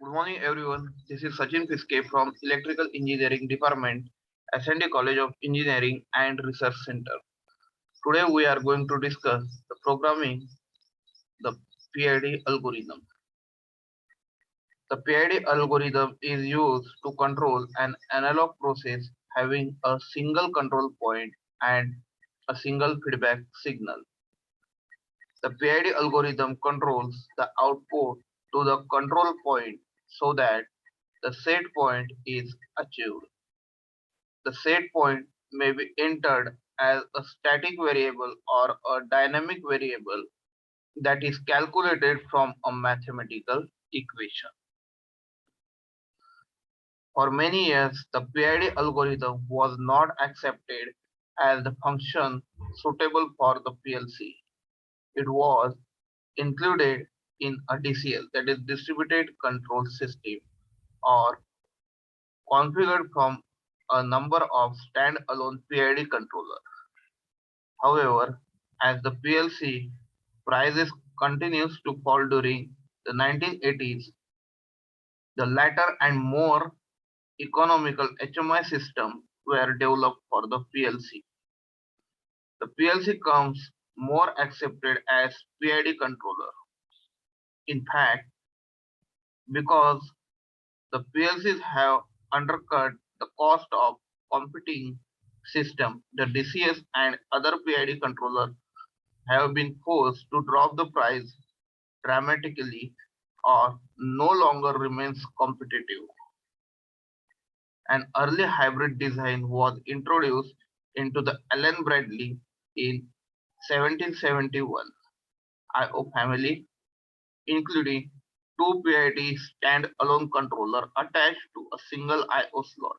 Good morning, everyone. This is Sachin Fiske from Electrical Engineering Department, SND College of Engineering and Research Center. Today, we are going to discuss the programming the PID algorithm. The PID algorithm is used to control an analog process having a single control point and a single feedback signal. The PID algorithm controls the output to the control point so that the set point is achieved. The set point may be entered as a static variable or a dynamic variable that is calculated from a mathematical equation. For many years, the PID algorithm was not accepted as the function suitable for the PLC. It was included in a DCS, that is distributed control system, or configured from a number of standalone PID controllers. However, as the PLC prices continues to fall during the 1980s, the latter and more economical HMI systems were developed for the PLC. The PLC comes more accepted as PID controller. In fact, because the PLCs have undercut the cost of competing system, the DCS and other PID controllers have been forced to drop the price dramatically or no longer remains competitive. An early hybrid design was introduced into the Allen Bradley in 1771 IO family, including two PID stand-alone controller attached to a single IO slot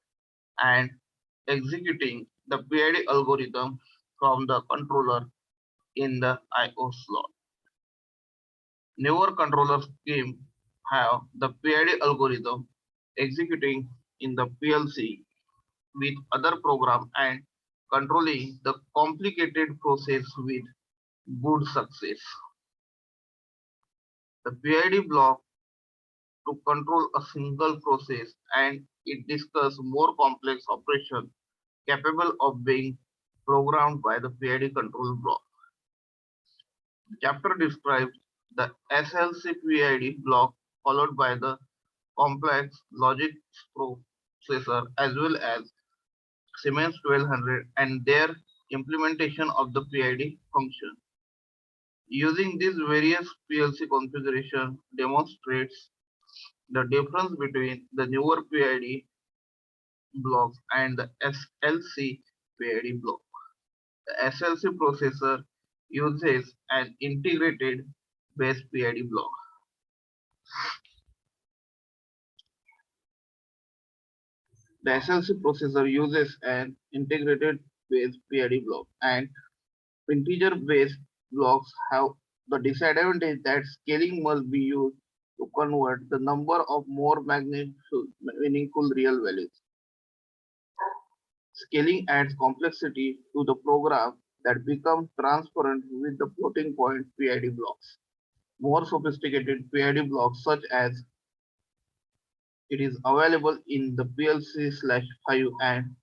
and executing the PID algorithm from the controller in the IO slot. Newer controller schemes have the PID algorithm executing in the PLC with other program and controlling the complicated process with good success. The PID block to control a single process and it discusses more complex operations capable of being programmed by the PID control block. The chapter describes the SLC PID block followed by the complex logic processor as well as Siemens 1200 and their implementation of the PID function. Using these various PLC configuration demonstrates the difference between the newer PID blocks and the SLC PID block. The SLC processor uses an integrated base PID block. The SLC processor uses an integrated base PID block, and integer-based blocks have the disadvantage that scaling must be used to convert the number of more meaningful real values. Scaling adds complexity to the program that becomes transparent with the floating point PID blocks. More sophisticated PID blocks such as it is available in the PLC/5 and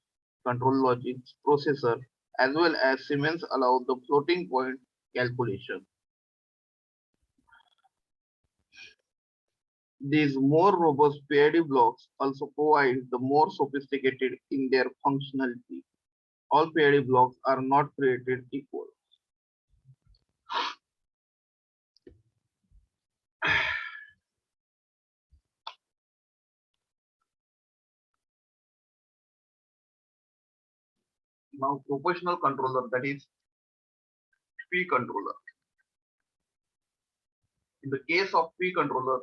control logic processor as well as Siemens allow the floating point calculation. These more robust PID blocks also provide the more sophisticated in their functionality. All PID blocks are not created equal. Now proportional controller, that is P controller. In the case of P controller,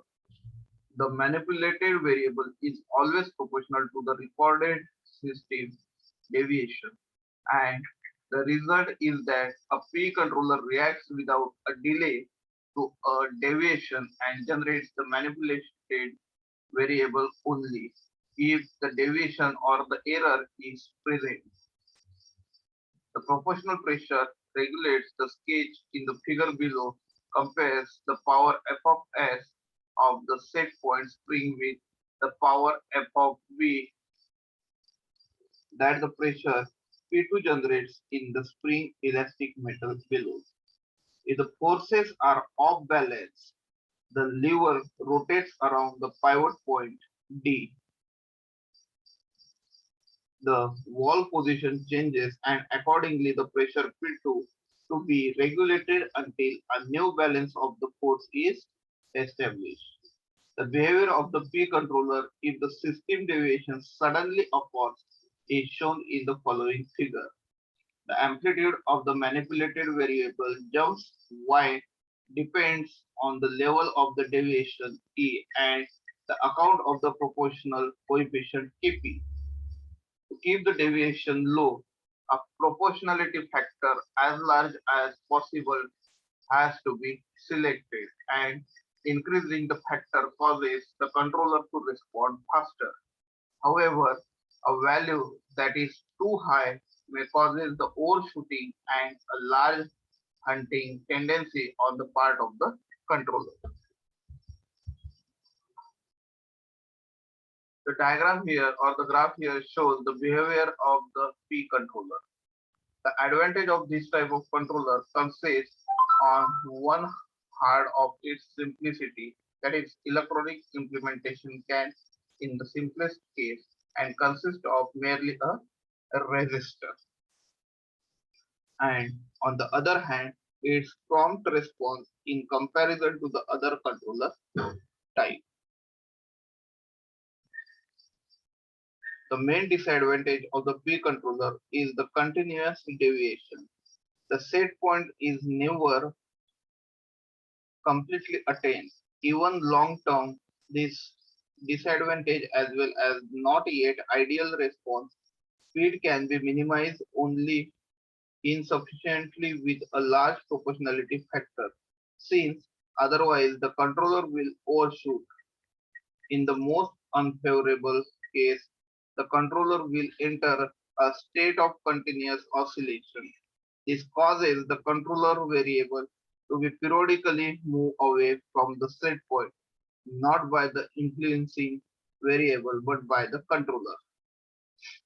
the manipulated variable is always proportional to the recorded system deviation, and the result is that a P controller reacts without a delay to a deviation and generates the manipulated variable only if the deviation or the error is present. The proportional pressure regulates the sketch in the figure below compares the power f of s of the set point spring with the power F of V that the pressure P2 generates in the spring elastic metal below. If the forces are off balance, the lever rotates around the pivot point D. The wall position changes and accordingly the pressure P2 to be regulated until a new balance of the force is established. The behavior of the P controller if the system deviation suddenly occurs is shown in the following figure. The amplitude of the manipulated variable jumps y depends on the level of the deviation E and the account of the proportional coefficient Kp. To keep the deviation low, a proportionality factor as large as possible has to be selected, and increasing the factor causes the controller to respond faster. However, a value that is too high may cause the overshooting and a large hunting tendency on the part of the controller. The diagram here or the graph here shows the behavior of the P controller. The advantage of this type of controller consists on one hand of its simplicity, that is electronic implementation can in the simplest case and consist of merely a resistor, and on the other hand its prompt response in comparison to the other controller type. The main disadvantage of the P controller is the continuous deviation. The set point is never completely attained. Even long term, this disadvantage as well as not yet ideal response speed can be minimized only insufficiently with a large proportionality factor, since otherwise the controller will overshoot. In the most unfavorable case, the controller will enter a state of continuous oscillation. This causes the controller variable to be periodically move away from the set point, not by the influencing variable but by the controller.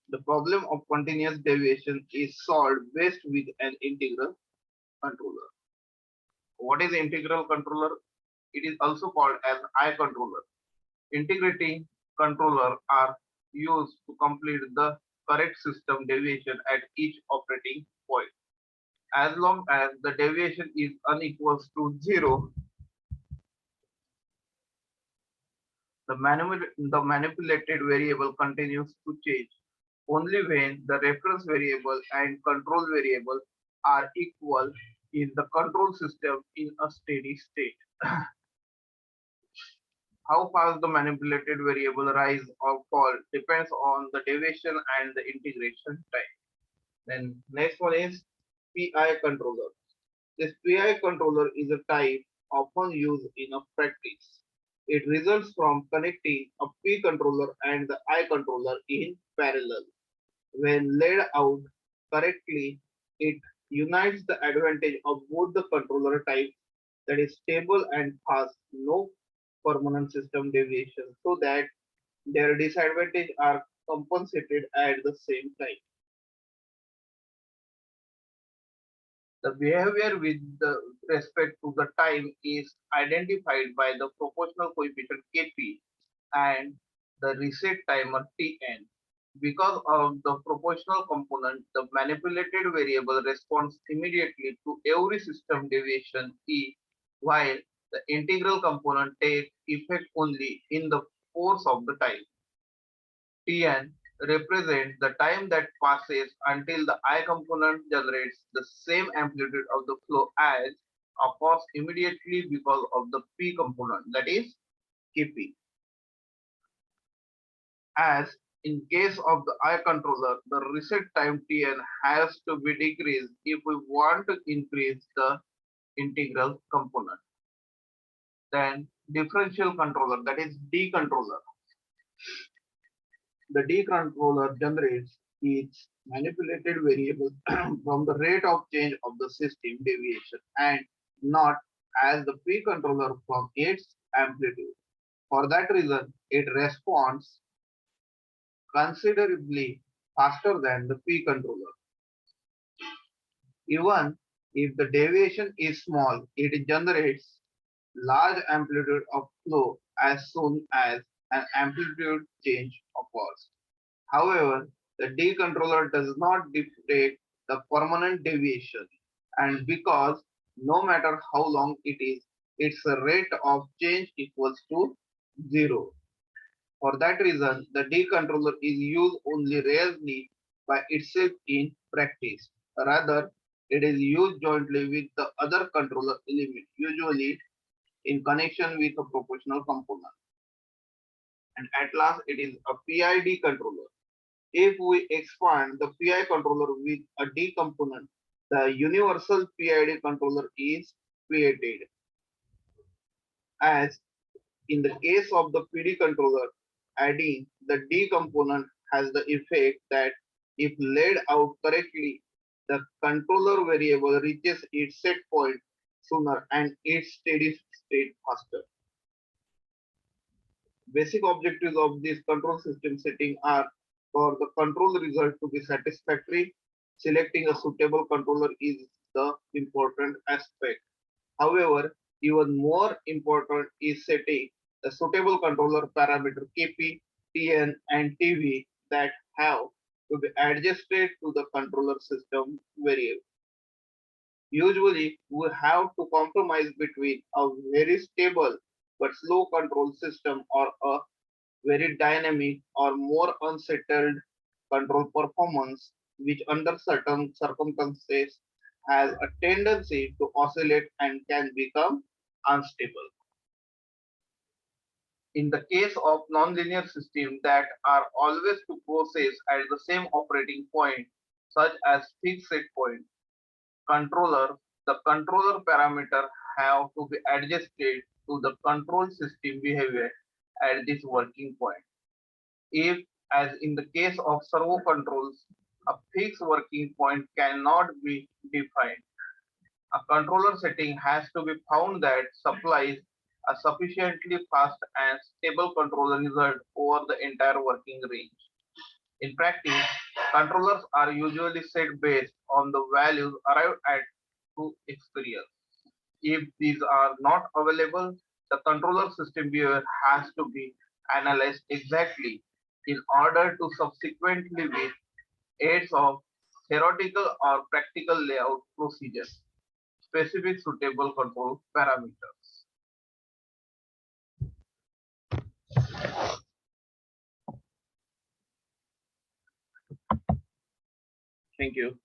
The problem of continuous deviation is solved best with an integral controller. What is integral controller? It is also called as I controller. Integrating controller are used to complete the correct system deviation at each operating point. As long as the deviation is unequal to 0, the manipulated variable continues to change. Only when the reference variable and control variable are equal is the control system in a steady state. How fast the manipulated variable rise or fall depends on the deviation and the integration time. Then next one is PI controller. This PI controller is a type often used in a practice. It results from connecting a P controller and the I controller in parallel. When laid out correctly, it unites the advantage of both the controller types, that is stable and fast, no permanent system deviation, so that their disadvantages are compensated at the same time. The behavior with respect to the time is identified by the proportional coefficient Kp and the reset timer Tn. Because of the proportional component, the manipulated variable responds immediately to every system deviation E, while the integral component takes effect only in the course of the time. Tn represents the time that passes until the I component generates the same amplitude of the flow as occurs immediately because of the P component, that is Kp. As in case of the I controller, the reset time Tn has to be decreased if we want to increase the integral component. Then differential controller, that is D controller. The D controller generates its manipulated variable from the rate of change of the system deviation and not as the P controller from its amplitude. For that reason, it responds considerably faster than the P controller. Even if the deviation is small, it generates large amplitude of flow as soon as an amplitude change occurs. However, the D controller does not detect the permanent deviation, and because no matter how long it is, its rate of change equals to zero. For that reason, the D controller is used only rarely by itself in practice. Rather, it is used jointly with the other controller element, usually in connection with a proportional component. And at last, it is a PID controller. If we expand the PI controller with a D component, the universal PID controller is created. As in the case of the PD controller, adding the D component has the effect that if laid out correctly, the controller variable reaches its set point sooner and its steady state faster. Basic objectives of this control system setting are for the control result to be satisfactory. Selecting a suitable controller is the important aspect. However, even more important is setting the suitable controller parameter KP, TN, and TV that have to be adjusted to the controller system variable. Usually, we have to compromise between a very stable but slow control system or a very dynamic or more unsettled control performance, which under certain circumstances has a tendency to oscillate and can become unstable. In the case of nonlinear systems that are always to process at the same operating point, such as fixed set point controller, the controller parameter have to be adjusted to the control system behavior at this working point. If, as in the case of servo controls, a fixed working point cannot be defined, a controller setting has to be found that supplies a sufficiently fast and stable controller result over the entire working range. In practice, controllers are usually set based on the values arrived at through experience. If these are not available, the controller system behavior has to be analyzed exactly in order to subsequently with aids of theoretical or practical layout procedures, specific suitable control parameters. Thank you.